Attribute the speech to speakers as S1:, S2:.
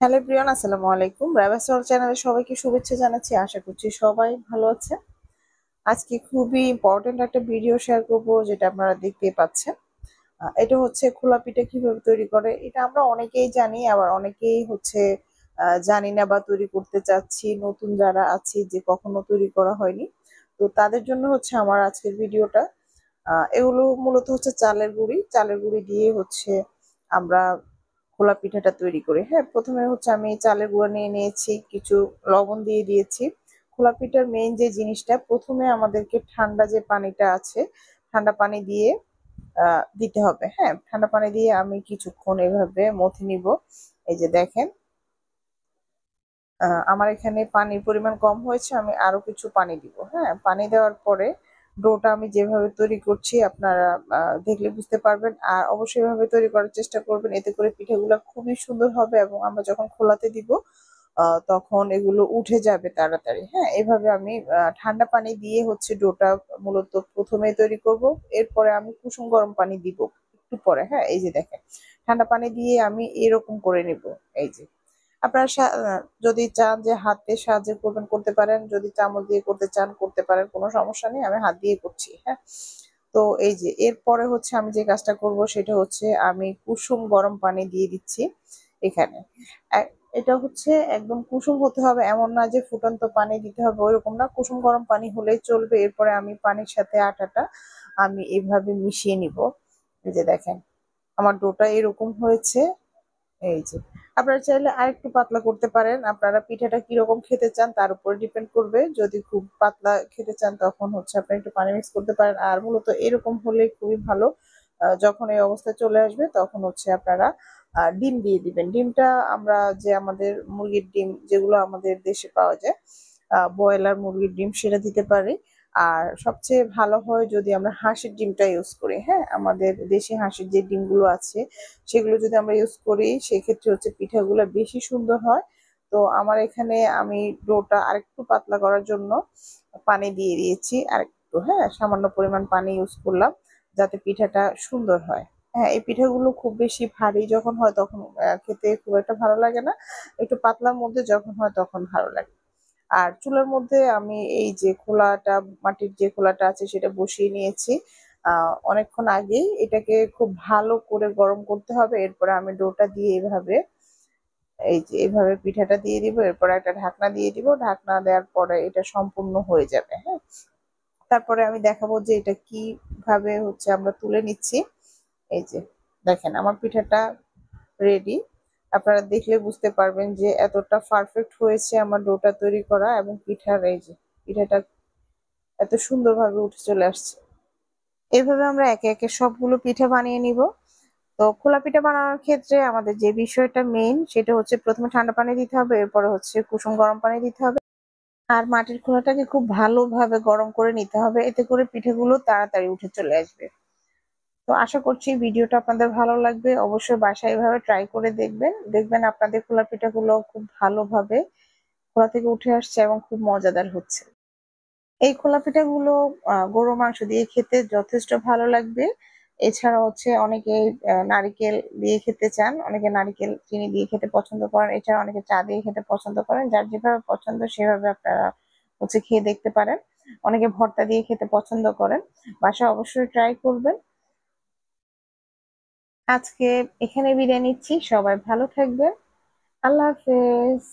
S1: Hello everyone, আসসালামু আলাইকুম। রাইবা সল চ্যানেলে সবাইকে শুভেচ্ছা জানাচ্ছি। আশা করছি সবাই ভালো আছে। আজকে খুবই ইম্পর্টেন্ট একটা ভিডিও শেয়ার করব, যেটা আপনারা দেখতেই পাচ্ছেন। এটা হচ্ছে খোলা পিঠা কিভাবে তৈরি করে। এটা আমরা অনেকেই জানি, আবার অনেকেই হচ্ছে জানি না বা তৈরি করতে চাচ্ছি। নতুন যারা আছি যে কখনো তৈরি করা হয়নি, তো তাদের জন্য হচ্ছে আমার আজকের ভিডিওটা। এগুলো মূলত হচ্ছে চালের গুঁড়ি দিয়ে হচ্ছে আমরা খোলা পিঠাটা তৈরি করি। হ্যাঁ, প্রথমে হচ্ছে আমি চালের গুঁড়া নিয়ে নিয়েছি, কিছু লবণ দিয়ে দিয়েছি। খোলা পিঠার মেইন যে জিনিসটা, প্রথমে আমাদেরকে ঠান্ডা যে পানিটা আছে, ঠান্ডা পানি দিয়ে দিতে হবে। হ্যাঁ, ঠান্ডা পানি দিয়ে আমি কিছুক্ষণ এভাবে মথে নিব। এই যে দেখেন, আমার এখানে পানির পরিমাণ কম হয়েছে, আমি আরো কিছু পানি দিব। হ্যাঁ, পানি দেওয়ার পরে ডোটা আমি যেভাবে তৈরি করছি আপনারা দেখলে বুঝতে পারবেন। আর অবশ্যই এভাবে তৈরি করার চেষ্টা করবেন, এতে করে পিঠাগুলো খুবই সুন্দর হবে এবং আমরা যখন খোলাতে দিব তখন এগুলো উঠে যাবে তাড়াতাড়ি। হ্যাঁ, এভাবে আমি ঠান্ডা পানি দিয়ে হচ্ছে ডোটা মূলত প্রথমে তৈরি করব। এরপরে আমি কুসুম গরম পানি দিব একটু পরে। হ্যাঁ, এই যে দেখেন, ঠান্ডা পানি দিয়ে আমি এরকম করে নিব। এই যে আপনারা যদি চান যে হাতে সাহায্য করবেন করতে পারেন, যদি চামচ দিয়ে করতে চান করতে পারেন, কোনো সমস্যা নেই। আমি হাত দিয়ে করছি। হ্যাঁ, তো এই যে এরপরে হচ্ছে আমি যে কাজটা করব সেটা হচ্ছে আমি কুসুম গরম পানি দিয়ে দিচ্ছি এখানে। এটা হচ্ছে একদম কুসুম হতে হবে এমন না যে ফুটন্ত পানি দিতে হবে, ওইরকম না, কুসুম গরম পানি হলেই চলবে। এরপরে আমি পানির সাথে আটাটা আমি এইভাবে মিশিয়ে নিব। এই যে দেখেন, আমার ডোটা এরকম হয়েছে। এই যে আপনারা চাইলে আরেকটু পাতলা করতে পারেন। আপনারা পিঠাটা কিরকম খেতে চান তার উপর ডিপেন্ড করবে। যদি খুব পাতলা খেতে চান তখন হচ্ছে আপনারা একটু পানি মিক্স করতে পারেন। আর মূলত এরকম হলে খুবই ভালো। যখন এই অবস্থায় চলে আসবে তখন হচ্ছে আপনারা ডিম দিয়ে দিবেন। ডিমটা আমরা যে আমাদের মুরগির ডিম যেগুলো আমাদের দেশে পাওয়া যায়, ব্রয়লার মুরগির ডিম, সেটা দিতে পারি। আর সবচেয়ে ভালো হয় যদি আমরা হাঁসের ডিমটা ইউজ করি। হ্যাঁ, আমাদের দেশি হাঁসের যে ডিমগুলো আছে সেগুলো যদি আমরা ইউজ করি সেক্ষেত্রে হচ্ছে পিঠাগুলো বেশি সুন্দর হয়। তো আমার এখানে আমি ডোটা আরেকটু পাতলা করার জন্য পানি দিয়ে দিয়েছি আরেকটু। হ্যাঁ, সামান্য পরিমাণ পানি ইউজ করলাম যাতে পিঠাটা সুন্দর হয়। হ্যাঁ, এই পিঠাগুলো খুব বেশি ভারী যখন হয় তখন খেতে খুব একটা ভালো লাগে না। একটু পাতলার মধ্যে যখন হয় তখন ভালো লাগে। আর চুলার মধ্যে আমি এই যে খোলাটা, মাটির যে খোলাটা আছে সেটা বসিয়ে নিয়েছি অনেকক্ষণ আগেই। এটাকে খুব ভালো করে গরম করতে হবে। এরপরে আমি ডোটা দিয়ে এইভাবে, এই যে এইভাবে পিঠাটা দিয়ে দিব। এরপরে একটা ঢাকনা দিয়ে দিব। ঢাকনা দেওয়ার পরে এটা সম্পূর্ণ হয়ে যাবে। হ্যাঁ, তারপরে আমি দেখাবো যে এটা কিভাবে হচ্ছে আমরা তুলে নিচ্ছি। এই যে দেখেন, আমার পিঠাটা রেডি। আপনারা দেখলে বুঝতে পারবেন যে এতটা পারফেক্ট হয়েছে আমার ডোটা তৈরি করা, এবং পিঠার এই যে পিঠাটা এত সুন্দরভাবে উঠে চলে আসছে। এইভাবে আমরা একে একে সবগুলো পিঠা বানিয়ে নিব। তো খোলা পিঠা বানানোর ক্ষেত্রে আমাদের যে বিষয়টা মেইন সেটা হচ্ছে প্রথমে ঠান্ডা পানি দিতে হবে, এরপরে হচ্ছে কুসুম গরম পানি দিতে হবে। আর মাটির খোলাটাকে খুব ভালোভাবে গরম করে নিতে হবে, এতে করে পিঠেগুলো তাড়াতাড়ি উঠে চলে আসবে। তো আশা করছি ভিডিওটা আপনাদের ভালো লাগবে। অবশ্যই বাসায় এভাবে ট্রাই করে দেখবেন, দেখবেন আপনাদের খোলা পিঠাগুলো খুব ভালোভাবে খোলা থেকে উঠে আসছে এবং খুব মজাদার হচ্ছে। এই খোলা পিঠাগুলো গরুর মাংস দিয়ে খেতে যথেষ্ট ভালো লাগবে। এছাড়া হচ্ছে অনেকে নারিকেল দিয়ে খেতে চান, অনেকে নারিকেল চিনি দিয়ে খেতে পছন্দ করেন, এছাড়া অনেকে চা দিয়ে খেতে পছন্দ করেন। যার যেভাবে পছন্দ সেভাবে আপনারা হচ্ছে খেয়ে দেখতে পারেন। অনেকে ভর্তা দিয়ে খেতে পছন্দ করেন। বাসায় অবশ্যই ট্রাই করবেন। আজকে এখানে বিদায় নিচ্ছি, সবাই ভালো থাকবেন। আল্লাহ হাফেজ।